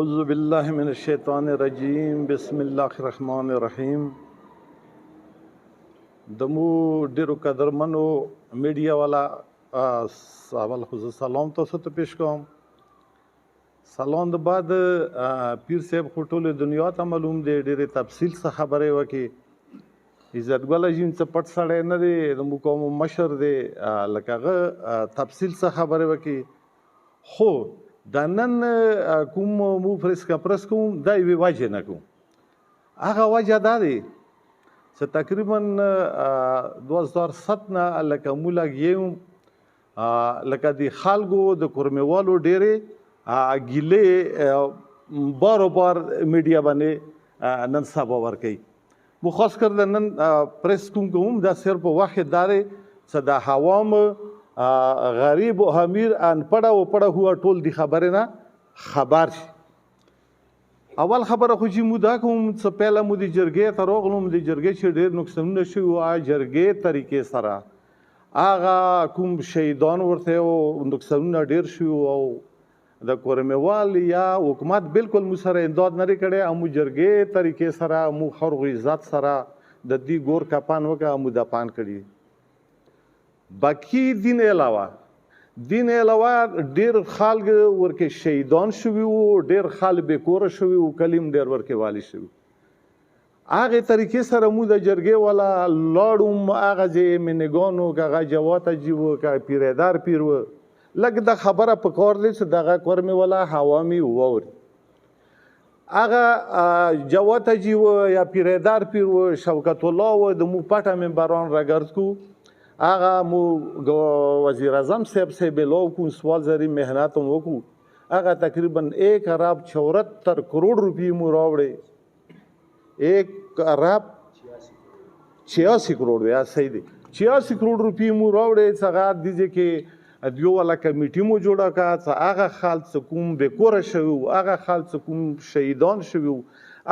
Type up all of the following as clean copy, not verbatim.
اعوذ بالله من الشیطان الرجیم بسم الله الرحمن الرحیم. دمو ډیرو قدرمنو میډیا والا اول خو سلام تاسو ته پیش کوم. سلام د بعد پیر صاحب خو ټوله دنیا ته معلوم دی، ډیرې تفصیل څخه خبرې وکړي. عزت ګل اجین څه پټ سړی نه دی، د مو قوم مشر دی، لکه هغه تفصیل څخه خبرې وکړي. خو دا نن کوم مو پریس کانفرنس کوم دا یوې وجې نه کوم. هغه وجه دا دی چې تقریبا 2007 نه لکه مو لګیم لکه د خلکو د کورمېوالو ډېرې ګیلې بار بار میډیا باندې نن سبا ورکوي. مو خاص کر د نن پریس کوم دا صرف واحد دا دی چې د عوام غریب و امیر انپړه و پړه هوا ټول دی خبره نه خبر شي. اول خبره خو چې مو دا کوم څه پهله مو د جرګې ته راغلم، د جرګې چې ډېر نقصانونه شوي وو جرګې طریقې سره هغه کوم شهیدان ورته او نقصانونه ډېر شوي وو او د کورمېوال یا حکومت بالکل مو سره امداد نه دی کړی او مو جرګې طریقې سره مو خلکو عزت سره د دې ګور کپان وکړه مو دپان کړي. باقی دین علاوه ډېر خلک ورکې شهیدان شوي وو، ډېر خلک بېکوره شوي وو، کلیم ډېر ورکې والي شوي. هغې طریقې سره مو د جرګې والا لاړم، هغه چې مینګانو که هغه جواد حاجي و که پیرهدار پیر و، لږ دا خبره په کار دی چې دغه کورمې والا حوامي واوري. هغه جواد حاجي و یا پیرهدار پیر و، شوکت الله و، د مو پټه ممبران راګرد کو. هغه مو وزیر اعظم صاحب سے بلو کو سوال زری محنت هم وکړو. هغه تقریبا 1 ارب 74 کروڑ روپی مو راوړې. 1 ارب 86 کروڑ یا صحیح دی 86 کروڑ روپی مو راوړې. څنګه دیږي کې دیو والا کمیټي مو جوړه کا څه هغه خالص کوم بېکوره شوي وو، هغه خالص کوم شهیدان شوي وو،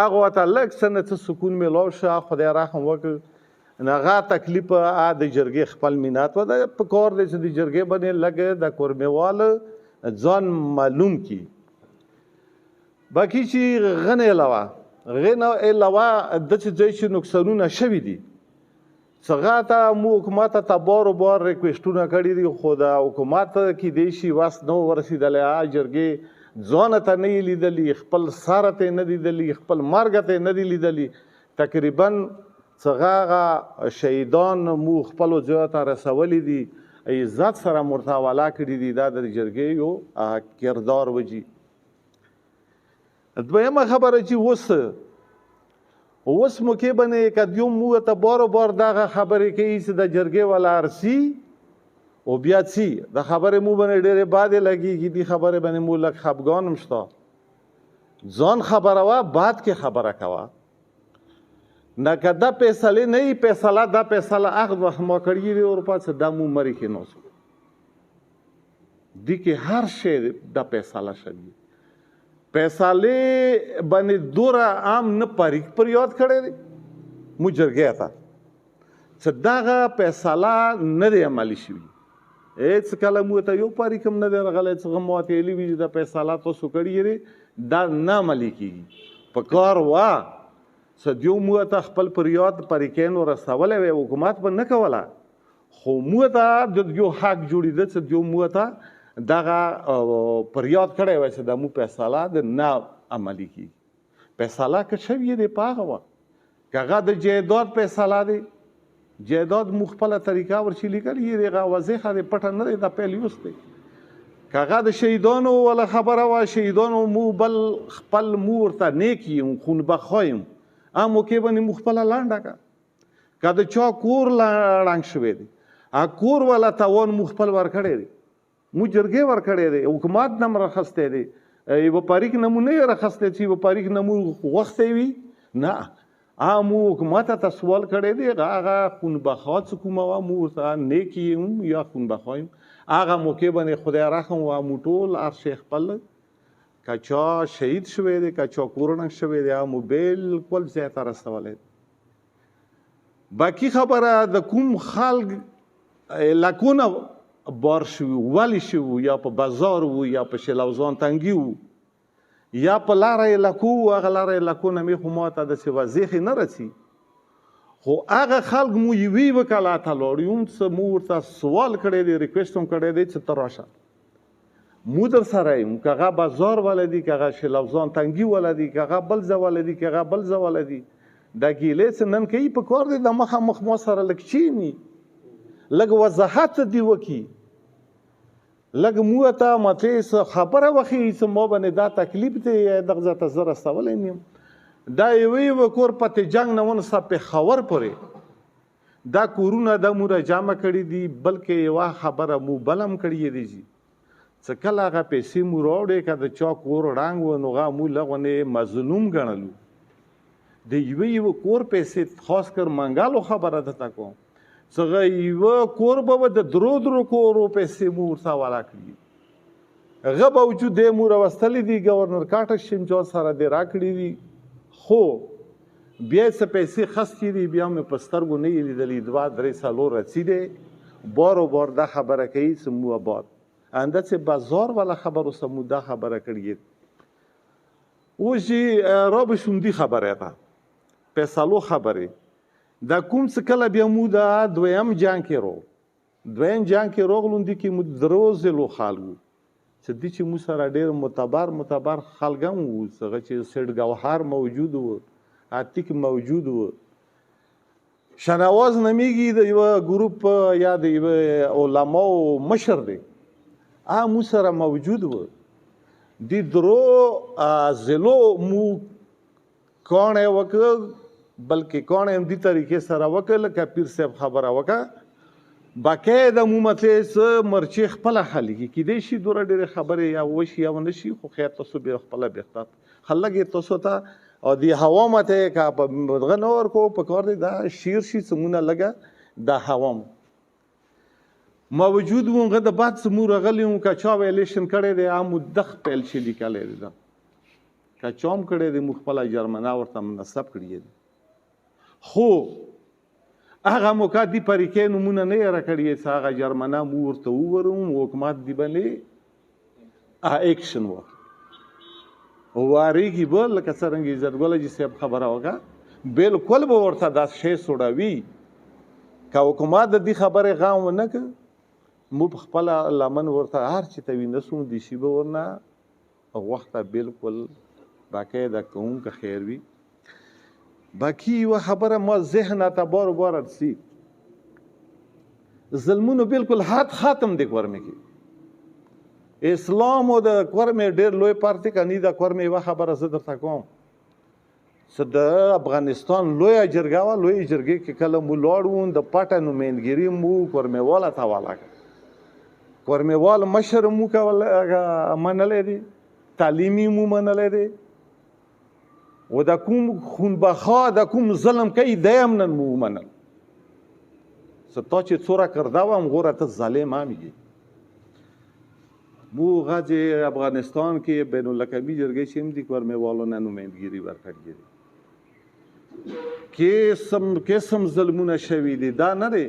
هغه ورته لږ څه نه څه سکون میلاو شه، خدای رحم وکړي. هغه تکلیف د جرګې خپل مینات و دا په کار دی چې د جرګې باندې لږ د کورمېوال ځان معلوم کړي. باقي چې غنې علاوه د چې نقصانونه شوي دي څنګه ته مو حکومت ته بار بار ریکویسټونه کړي دي، خو د حکومت کې دی شي وس نو ورسېدلی. جرګې ځان ته نه یې لیدلي، خپل سره ته یې نه لیدلي، خپل مرګ ته یې نه دي لیدلي. تقریبا څنګه شهیدان مو خپلو ځایو ته رسولی دي، عزت سره ورته حواله کړي دي. دا د جرګې یو کردار وجي. دویمه خبره چې اوس موقع باندې که دیو مو ته بار بار دغه خبرې کوي چې د جرګې والا ارسي او بیا څي د خبرې مو باندې ډېرې بادې لګېږي. دې خبرې باندې مو لږ خفګان هم شته. ځان خبره وه بعد کې خبره کوه، نه که دا فیصلې نه وي فیصله دا فیصله هغه وخت ما کړي دي اروپا چې دا مو مري کې نوسو دي کې هر شی دا فیصله شوي. فیصلې باندې دوره عام نه پر یاد کړی دی مو جرګې ته چې دغه فیصله نه دی عملي شوي. هېڅ کله مو ته یو پاریک هم نه دی راغلی چې ما ته ویلي وي چې دا فیصله تاسو کړې دی دا نه عملي کېږي. په کار وه چې دیو مو ته خپل فریاد پریکینو رسولی وی، حکومت به نه کوله، خو مو ته د یو حق جوړېده چې دیو مو ته دغه فریاد کړی وی چې دا مو فیصله د نه عملي کېږي. فیصله که شوې دی په هغه وخت که هغه د جایداد فیصله دی، جایداد مو خپله طریقه ورشي لیکلي دی، هغه واضحه دی، پټه نه دی، دا پیل یوست دی. که هغه د شهیدانو ولا خبره وه، شهیدانو مو بل خپل مو ورته نیک یم خونبخا یم هغه موقع باندې مو خپله لنډه کړه. که د چا کور ړنګ شوی دی هغه کور والا تاوان مو خپل ورکړی دی، مو جرګې ورکړی دی، حکومت نه م راخستی دی، یوه پاریک نه مو نه یې راخستی چې یوه پاریک نه مو غوښتی وي، نه هغه مو حکومت ته سوال کړی دی. هغه خونبخا چې کومه وه مو ورته نیک یم یا خونبخا یم هغه موقع باندې خدای رحم وه مو ټول هر شی خپل که چا شهید شوی دی که چا کورنک شوی دی هغه مو بالکل ځای ته رسولی دی. باقي خبره د کوم خلک علاقونه بار شوي ولې شوي یا په بازار وو یا په شلوزان تنګي وو یا په لاره علاقو هغه لاره علاقو نه مې خو ما ته داسې واضحې نه رسي خو هغه خلک مو یوې وکالات ته لاړو یو څه مو ورته سوال کړی دی ریکویسټ هم کړی دی چې ته راشه مو در سره یم که هغه بازار والا دي که هغه شلوزان تنګي والا دي که هغه بل ځای والا دي که هغه بل ځای والا دي دا ګیلې چې نن کوي په کار دی د مخامخ ما سره لږ کښېني لږ وضاحت دې وکړي لږ مو ته متې څه خبره وښیي چې ما باندې دا تکلیف دی دغه ځای ته زه رسولی نه یم دا یوې کور پتې جنګ نه ونسه پېښور پورې دا کورونه دا مو را جمع کړي دي بلکې یوه خبره مو بل هم کړې دي چې کله هغه پیسې مو راوړې که د چا کور ړنګ و نو هغه مو لغونې مظلوم ګڼلو د یوه کور پیسې خاص کر منګالو خبره درته کوم چې هغه یوه کور به د درو کورو پیسې مو ورته والا کړي هغه باوجود دی مو راوستلي دي ګورنر کاټه شمجان سره دې راکړي دي خو بیا څه پیسې خستې دي بیا مې په سترګو نه یې لیدلي 2-3 څلور رسیدې بار دا خبره کوي چې مو آباد انده چې بازار والا خبرو سه مو دا خبره کړي اوس چې را به شوندي خبره ده پیسالو خبرې دا کوم څه کله بیا مو دا دویم جنګ کې راغلو دي کې مو درو ځلو خالو چې دي چې مو سره ډېر معتبر خلک هم وو هغه چې سیډ ګوهر موجود و عتیق موجود و شنواز نمیږي د یو ګروپ یا د یو علماو مشر دی مو سره موجود و دي درو ځلو مو کونه وکړ بلکې کونه هم دي طریقې سره وکړ لکه پیر صاحب خبره وکړه باقاعده مو مطلې مرچې خپله حلېږي کیدای شي دوره ډېرې خبرې یا وشي یا ونه شي خو خیر تاسو بیا خپله بهتر خلک یې تاسو ته او د هوا ماته که په دغه نه ورکو په کار دی دا شیر شي څمونه لږه دا هوا موجود و هغه د بعد څه مو راغلی وو که چا ویلیشن کړی دی مو دغ پیل شي لیکلی دی دا که چا هم کړی دی مو خپله جرمنه ورته منصب کړي دي خو هغه موقع دی پریکې نمونه نه یې راکړي چې هغه جرمنه مو ورته وورو حکومت دی باندې اکشن وکړي واریږي به لکه څرنګه عزتګله جي صاحب خبره وکړه بالکل به ورته دا شی سوړوي که حکومت د دې خبرې غام ونه کړ مو په خپله لمن ورته هر چې ته وي نسو دې شي به ورنه وخته بالکل باقاعده کوم که خیر وي باقي یوه خبره ما ذهن ته بار رسي ظلمونو بالکل ختم دی کورمې کې اسلام او د کورمې ډېر لوی پارټي کني د کورمې یوه خبره زه درته کوم چې د افغانستان لویه جرګه وه لویې جرګې کې کله مو لاړ وو د پټه نمایندګري مو کورمېواله ته والا کورمېوال مشر مو منلی دی تعلیمي مو منلی دی و د کوم خونبخا د کوم ظلم کوي دی هم نن مو ومنل چې تا چې څوره کرده وم غوره ته ظالم هم یې مو غځ افغانستان کې بین الاقوامي جرګې چې هم دي کورمېوالو نه نمایندګري ورکړې دي قسم ظلمونه شوي دي دا نه دی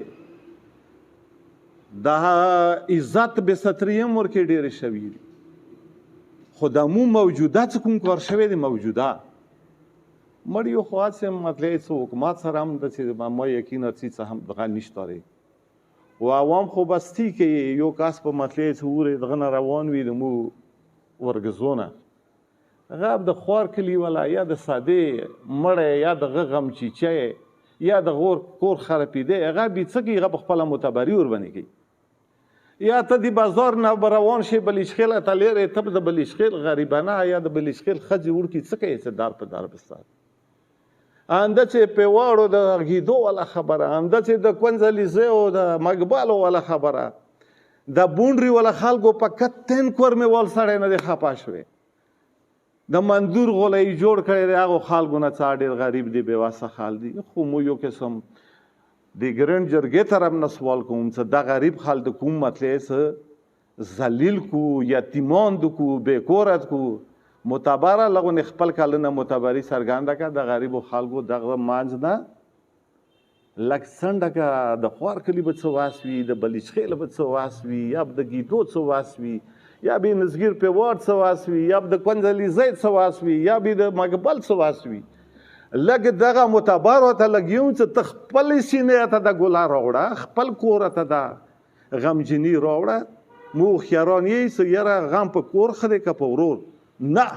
دا عزت بې ستري هم ورکې ډېرې شوي دي خو د مو موجوده څه کوم کار شوی دی موجوده مړ یو خو هسې مطلب څه حکومت سره هم داسې ما یقینا څه هم دغه نشته دی و عوام خو بستی کې یو کس په مطلب څه وری دغه نه روان وي د مو ورګزونه هغه د خوار کلي والا یا د سادې مړی یا دغه غمچیچی یا د غور کور خرابېدی هغه بې څه کوي هغه په خپله معتبري ورباندې کوي یا ته د بازار نه به روان شي بلیشخیل ته لیرې ته د بلیشخیل غریبانه یا د بلیشخیل ښځې وړکي څه کوي چې دار په دار بستار انده چې پیواړو د غیدو والا خبره انده چې د کونځلیزه او د مګبالو والا خبره د بونډري والا خلکو په کتن کورمېوال سړی نه دی خفه شوی د منظور غولی جوړ کړی دی هغو خلکو نه څه ډېر غریب دی بېواسه خال دی خو مو یو قسم د ګرنډ جرګې طرف نه سوال کوم چې دا غریب خلک د کوم مطلب څه ذلیل کو یتیمان کو بېکورت کو معتبره لغونې خپل کلونه معتبري څرګنده کړه د غریبو خلکو دغه منځ نه لږ څنډه که د خوار کلي به څه واس وي د بلیچخیله به څه واس وي یا د ګیدو څه واس وي یا به نزگیر پیوارد سواس وي یا د کنځلي زید سواس وي یا به د مقبل سواس وي لږ دغه معتبر ورته لګیو چې ته خپلې سینې ته د ګلا راوړه خپل کور ته د غمجني راوړه مو هوښیاران یې چې یاره غم په کور ښه دی که په ورور نه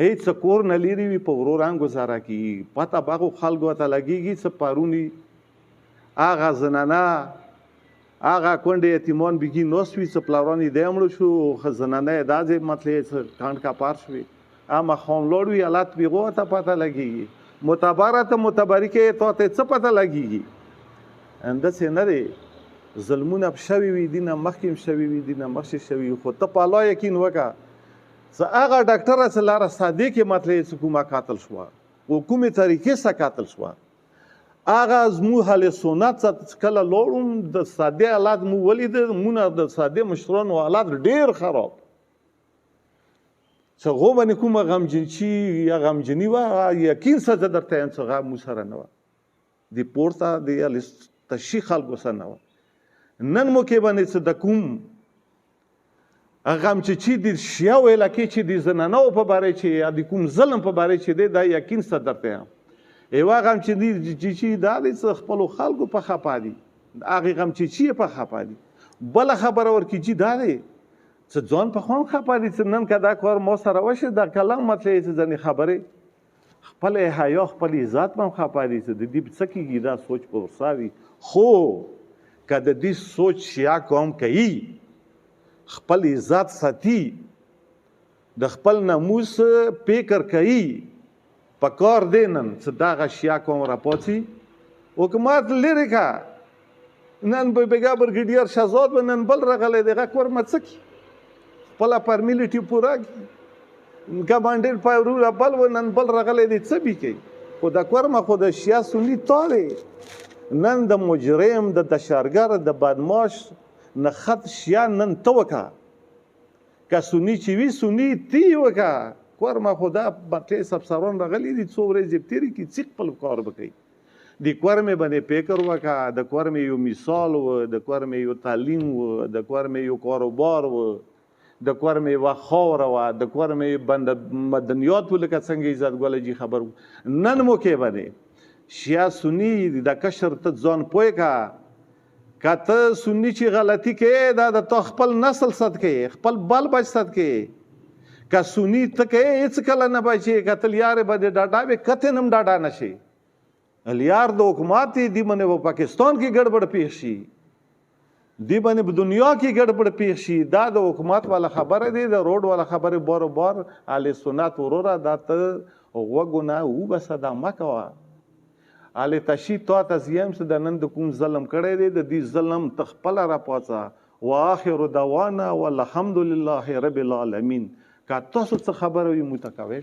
هیڅ کور نه لرې وي په ورور هم ګزاره کېږي پته به هغو خلکو ته لګېږي چې پرونی هغه زنانه هغه کونډې یتیمان بګي ناست وي چې پلاران یې دی مړه شو زنانه یې داسې مطلب چې کانډ کپار شوې ماښام لاړ وي حالت به هغو ته پته لګېږي معتبره ته معتبري کې تا ته څه پته لګېږي همداسې نه دی ظلمونه شوي وي دي نه مخکې هم شوي وي دي نه مخکې شوي وي خو ته په الله یقین وکړه چې هغه ډاکټره چې لاره سادې کې مطلب چې کومه قاتل شوه و کومې طریقې سره قاتل شوه هغه زموږ هلوسینات چې کله لاړم د سادې حالات مو ولیده مونږ د سادې مشرانو حالات ډېر خراب چې هغو باندې کومه غمجنچي یا غمجني وه یقین سره زه درته یم چې هغه موږ سره نه وه د پورته د تشي خلکو سره نه وه نن موقع باندې چې د کوم غمچچي د شیاو علاقې چې د زنانو په باره چې یا د کوم ظلم په باره چې دی دا یقین سره درته یم یوه غمچچي دا دی چې خپلو خلکو په خفه دي هغې غمچچي یې په خفه دي بله خبره ورکړي دا دی چې ځان په خوا هم خفه دي چې نن که دا کار ما سره وشي دا کلام مطلب چې ځینې خبرې خپل حیا خپل عزت به هم خفه دي چې د دې څه کېږي دا سوچ په ورسا وي خو که د دې سوچ شیا قوم کوي خپل عزت ساتي د خپل ناموس فکر کوي په کار دی نن چې دغه شیا قوم راپاڅي حکومت لرې که نن به بګا برګډیر شهزاد به نن بل راغلی دی هغه کور څه کړي خپله فارمیلټي پوره کړي کمانډر پایرو بل و نن بل راغلی دی څه به کوي خو د کورمه خو د شیا سني تا دی نن د مجرم د دشارګر د بدماش نه خط شیا نن ته وکړه که سني چې وي سني تی وکړه کورمه خو دا بټې سبسران راغلي دي څو ورځې تېرې کړي څه خپل کار به کوي د کورمې باندې فکر وکړه د کورمې یو مثال و د کورمې یو تعلیم و د کورمې یو کاروبار و د کورمې یوه خاوره وه د کورمې مدنیات و لکه څنګه عزت ګله جي خبر و نن موقع باندې شیا سني د کشر ته ځان پوه کړه که ته سني چې غلطي کوې دا د تا خپل نسل صد کوې خپل بال بچ صد کوې که سني ته کوې هېڅ کله نه بچې که ته لیارې به دې ډاډا وې کته نه هم ډاډا نه شي لیار د حکومت دی باندې په پاکستان کې ګډوډ پیښ شي دی باندې په دنیا کې ګډوډ پیښ شي دا د حکومت والا خبره دی د روډ والا خبره بار بار اهل سنت وروره دا ته وګونه او بس دا مکوه اهل تشی تو تزیم چې د نن د کوم ظلم کړی دی د دې ظلم تخپل را پاتہ واخر دعوانا والحمد لله رب العالمین کا تاسو څه خبره وي متکوي